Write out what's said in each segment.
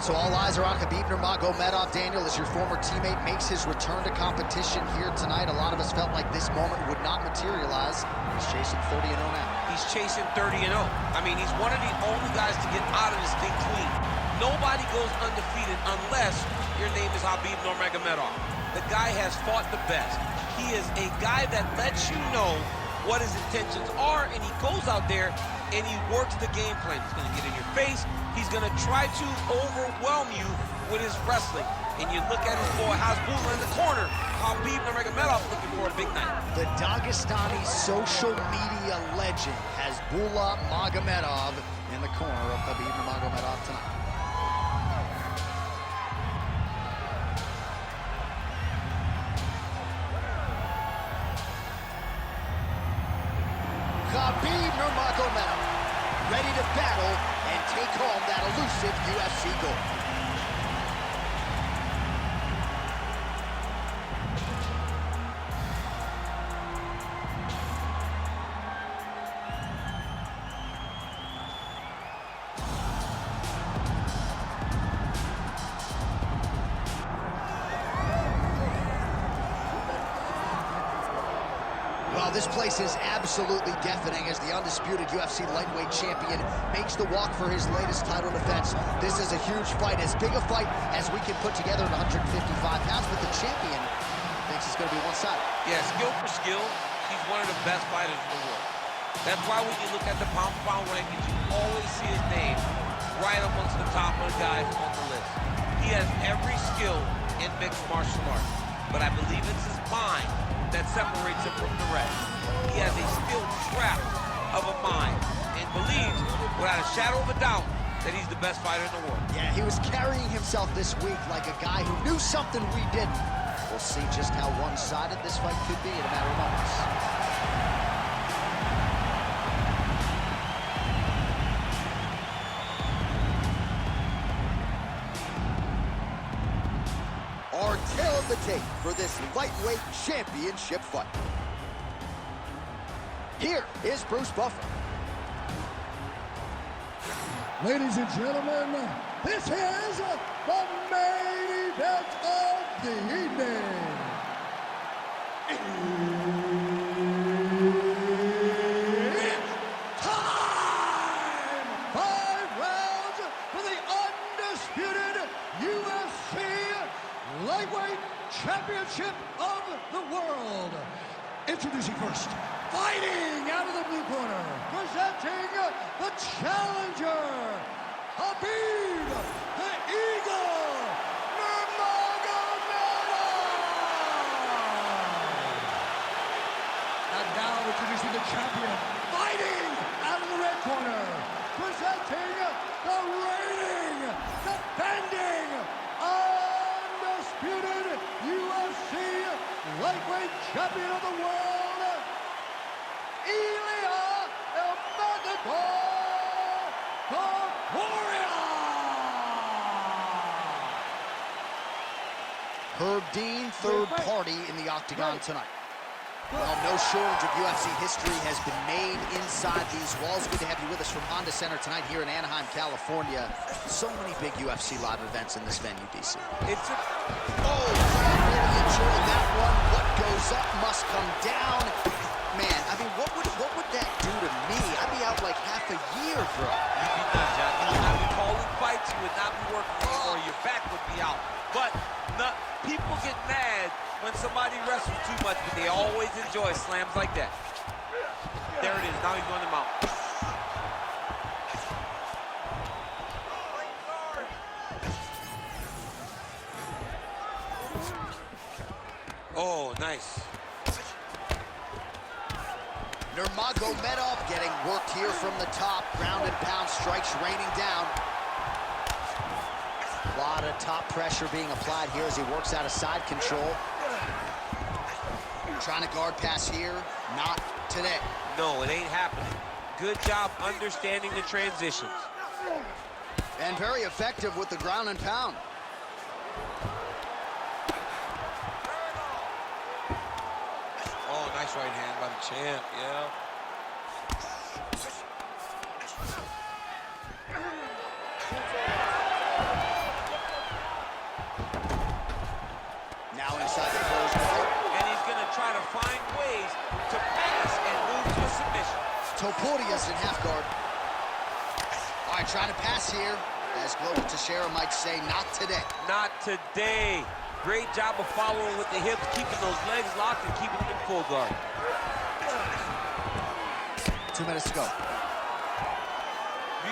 right, so all eyes are on Khabib Nurmagomedov. Daniel, as your former teammate makes his return to competition here tonight, a lot of us felt like this moment would not materialize. He's chasing 30-0 now. He's chasing 30-0. I mean, he's one of the only guys to get out of this thing clean. Nobody goes undefeated unless your name is Khabib Nurmagomedov. The guy has fought the best. He is a guy that lets you know what his intentions are, and he goes out there and he works the game plan. He's going to get in your face. He's going to try to overwhelm you with his wrestling. And you look at his boy Hasbulla in the corner. Khabib Nurmagomedov looking for a big night. The Dagestani social media legend Hasbulla Magomedov in the corner of Khabib Nurmagomedov tonight. Khabib Nurmagomedov, ready to battle and take home that elusive UFC gold. Well, this place is absolutely deafening as the undisputed UFC lightweight champion makes the walk for his latest title defense. This is a huge fight, as big a fight as we can put together at 155 pounds, but the champion thinks it's going to be one-sided. Yeah, skill for skill, he's one of the best fighters in the world. That's why when you look at the pound-for-pound rankings, you always see his name right amongst the top of the guys on the list. He has every skill in mixed martial arts, but I believe it's his mind that separates him from the rest. He has a skill trap of a mind and believes, without a shadow of a doubt, that he's the best fighter in the world. Yeah, he was carrying himself this week like a guy who knew something we didn't. We'll see just how one-sided this fight could be in a matter of moments. Our tail of the tape for this lightweight championship fight. Here is Bruce Buffer. Ladies and gentlemen, this is the main event of the evening. It's time! 5 rounds for the undisputed UFC Lightweight Championship of the world. Introducing first, fighting out of the blue corner, presenting the challenger, Khabib the Eagle Nurmagomedov. And now introducing the champion, fighting out of the red corner, presenting the reigning, defending, undisputed UFC lightweight champion of the world, Ilia Topuria. Herb Dean, third party in the Octagon tonight. Well, no shortage of UFC history has been made inside these walls. Good to have you with us from Honda Center tonight here in Anaheim, California. So many big UFC live events in this venue, DC. Oh, really enjoyed that one. What goes up must come down. Man, I mean, what would that do to me? I'd be out like half a year, bro. You'd be done, John. You would not be calling fights. You would not be working anymore. Your back would be out. But people get mad when somebody wrestles too much, but they always enjoy slams like that. There it is. Now he's going to mount. Oh, nice. Nurmagomedov getting worked here from the top. Ground and pound strikes raining down. A lot of top pressure being applied here as he works out of side control. Trying to guard pass here. Not today. No, it ain't happening. Good job understanding the transitions. And very effective with the ground and pound. Oh, nice right hand by the champ, yeah. Topuria's in half guard. All right, trying to pass here. As Global Teixeira might say, not today. Not today. Great job of following with the hips, keeping those legs locked and keeping them in full guard. 2 minutes to go.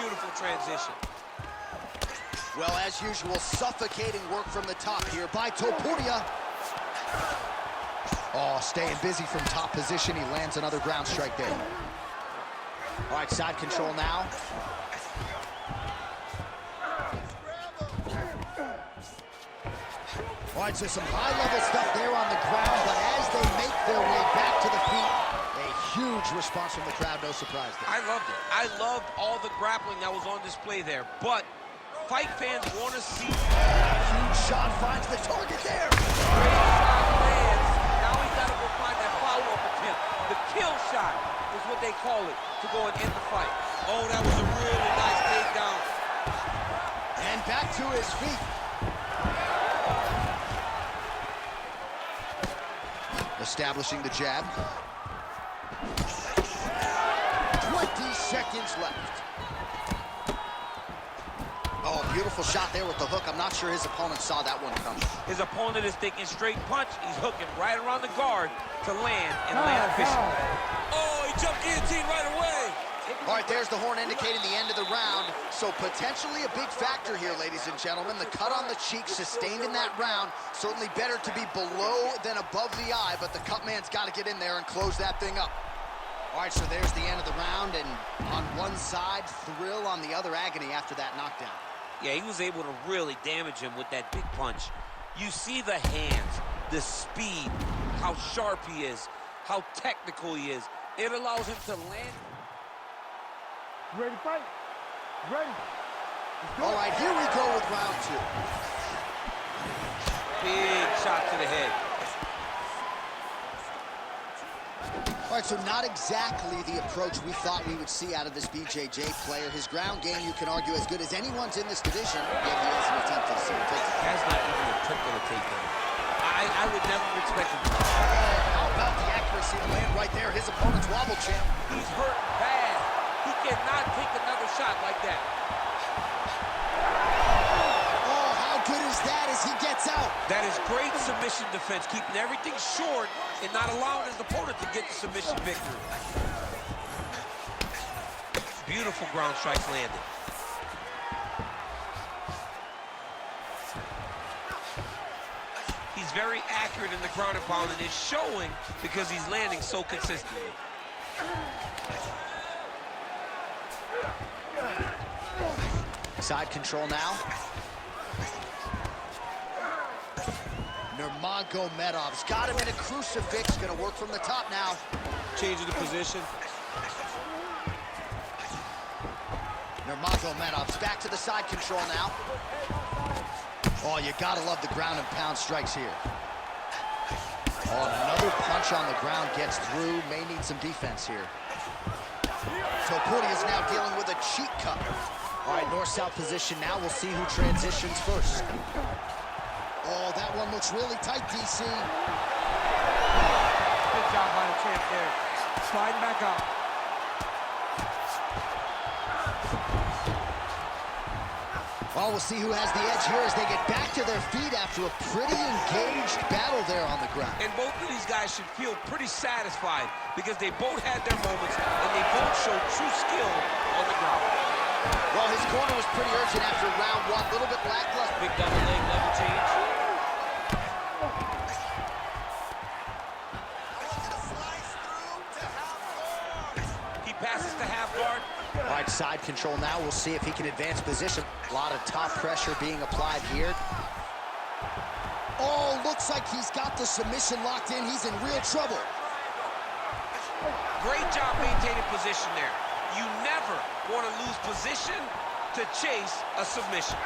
Beautiful transition. Well, as usual, suffocating work from the top here by Topuria. Oh, staying busy from top position. He lands another ground strike there. All right, side control now. All right, so some high-level stuff there on the ground, but as they make their way back to the feet, a huge response from the crowd, no surprise there. I loved it. I loved all the grappling that was on display there, but fight fans want to see... Huge shot finds the target there. Great shot lands. Now he's got to go find that follow-up attempt. The kill shot is what they call it, to go and end the fight. Oh, that was a really nice takedown. And back to his feet. Establishing the jab. 20 seconds left. Oh, beautiful shot there with the hook. I'm not sure his opponent saw that one coming. His opponent is thinking straight punch. He's hooking right around the guard to land and land efficiently. Oh, he jumped guillotine right away. All right, there's the horn indicating the end of the round. So potentially a big factor here, ladies and gentlemen. The cut on the cheek sustained in that round. Certainly better to be below than above the eye, but the cut man's got to get in there and close that thing up. All right, so there's the end of the round, and on one side, thrill, on the other, agony after that knockdown. Yeah, he was able to really damage him with that big punch. You see the hands, the speed, how sharp he is, how technical he is. It allows him to land. Ready to fight? Ready. All right, here we go with round 2. Big shot to the head. All right, so not exactly the approach we thought we would see out of this BJJ player. His ground game, you can argue, as good as anyone's in this division, yet he hasn't attempted to see a takedown. Has not even attempted a takedown. I would never expect him to. How about the accuracy to land right there? His opponent's wobble champ. He's hurt bad. He cannot take another shot like that. Oh, how good is that as he gets out? That is great submission defense, keeping everything short and not allowing his opponent to get the submission victory. Beautiful ground strikes landed. He's very accurate in the ground and pound, and it's showing because he's landing so consistently. Side control now. Nurmagomedov's got him in a crucifix. Gonna work from the top now. Changing the position. Nurmagomedov's back to the side control now. Oh, you gotta love the ground and pound strikes here. Oh, another punch on the ground gets through. May need some defense here. Topuria's now dealing with a cheek cut. All right, north-south position now. We'll see who transitions first. Oh, that one looks really tight, DC. Good job by the champ there. Sliding back up. Well, we'll see who has the edge here as they get back to their feet after a pretty engaged battle there on the ground. And both of these guys should feel pretty satisfied because they both had their moments and they both showed true skill on the ground. Well, his corner was pretty urgent after round 1. A little bit lackluster. Big double leg level change. He passes to half guard. All right, side control now. We'll see if he can advance position. A lot of top pressure being applied here. Oh, looks like he's got the submission locked in. He's in real trouble. Great job maintaining position there. You never want to lose position to chase a submission.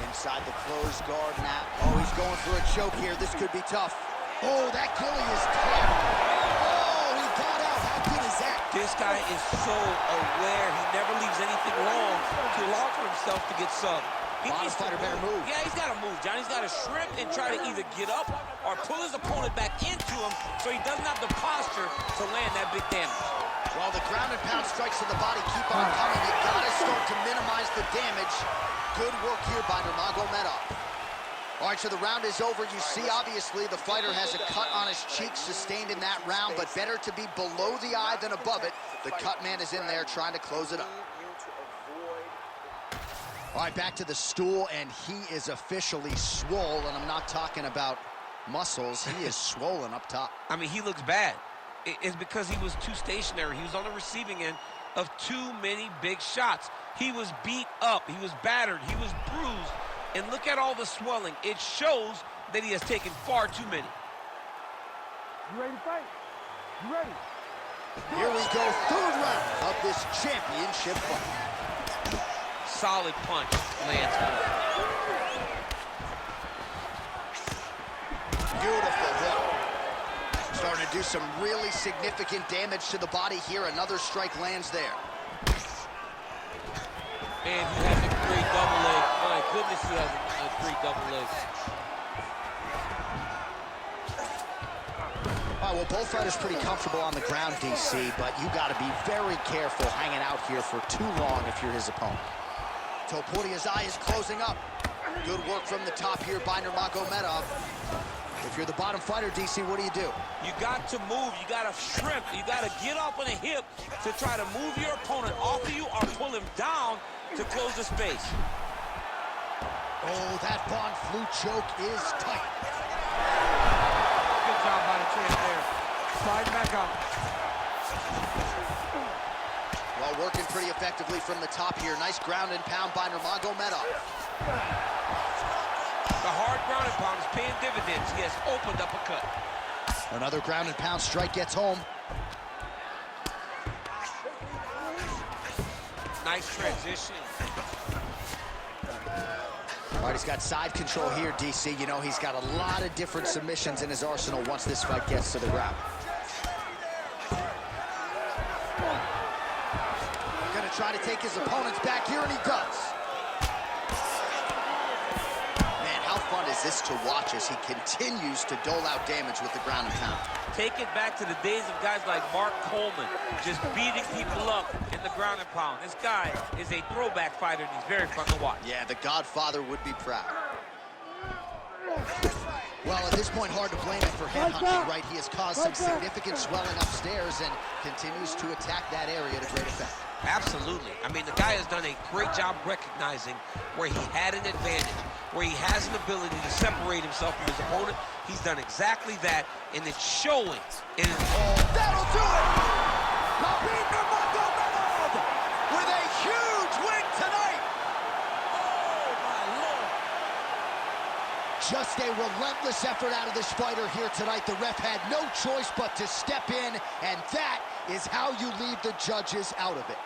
Inside the closed guard now. Oh, he's going for a choke here. This could be tough. Oh, that gilly is tough. Oh, he got out. How good is that? This guy is so aware. He never leaves anything wrong to allow for himself to get subbed. Bottom fighter better move. Yeah, he's got to move, John. He's got to shrimp and try to either get up or pull his opponent back into him so he doesn't have the posture to land that big damage. Well, the ground and pound strikes to the body keep on coming. You gotta start to minimize the damage. Good work here by Nurmagomedov. All right, so the round is over. You see, obviously, the fighter has a cut on his cheek sustained in that round, but better to be below the eye than above it. The cut man is in there trying to close it up. All right, back to the stool, and he is officially swole, and I'm not talking about muscles. He is swollen up top. I mean, he looks bad. It's because he was too stationary. He was on the receiving end of too many big shots. He was beat up. He was battered. He was bruised. And look at all the swelling. It shows that he has taken far too many. You ready to fight? You ready? Here we go, third round of this championship fight. Solid punch lands. Beautiful hook. Starting to do some really significant damage to the body here. Another strike lands there. And he has a great double leg. My goodness, he has a great double leg. All right, well, both fighters pretty comfortable on the ground, DC, but you got to be very careful hanging out here for too long if you're his opponent. Topuria's eye is closing up. Good work from the top here by Nurmagomedov. If you're the bottom fighter, DC, what do? You got to move. You got to shrimp. You got to get up on a hip to try to move your opponent off of you or pull him down to close the space. Oh, that Von Flue choke is tight. Good job by the champ there. Slide back out. Well, working pretty effectively from the top here. Nice ground and pound by Nurmagomedov. The hard ground and pound is paying dividends. He has opened up a cut. Another ground and pound strike gets home. Nice transition. All right, he's got side control here, DC. You know, he's got a lot of different submissions in his arsenal once this fight gets to the ground. Gonna try to take his opponents back here, and he does. Man, how fun is this to watch as he continues to dole out damage with the ground and pound. Take it back to the days of guys like Mark Coleman, just beating people up in the ground and pound. This guy is a throwback fighter, and he's very fun to watch. Yeah, the Godfather would be proud. Well, at this point, hard to blame him for headhunting, right? He has caused some significant swelling upstairs and continues to attack that area to great effect. Absolutely. I mean, the guy has done a great job recognizing where he had an advantage, where he has an ability to separate himself from his opponent. He's done exactly that, and it's showing. That'll do it! Khabib Nurmagomedov with a huge win tonight! Oh, my Lord. Just a relentless effort out of this fighter here tonight. The ref had no choice but to step in, and that is how you leave the judges out of it.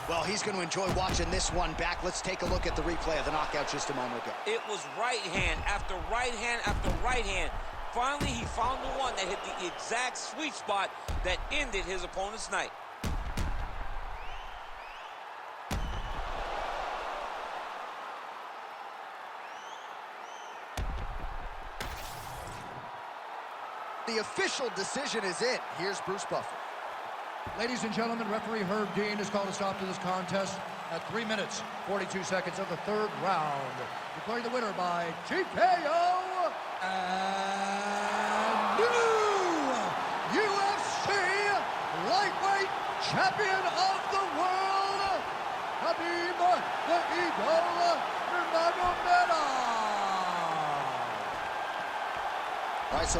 Well, he's going to enjoy watching this one back. Let's take a look at the replay of the knockout just a moment ago. It was right hand after right hand after right hand. Finally, he found the one that hit the exact sweet spot that ended his opponent's night. The official decision is in. Here's Bruce Buffer. Ladies and gentlemen, referee Herb Dean has called a stop to this contest at 3 minutes, 42 seconds of the third round. Declaring the winner by TKO and new UFC lightweight champion of the world, Khabib the Eagle Nurmagomedov. All right, so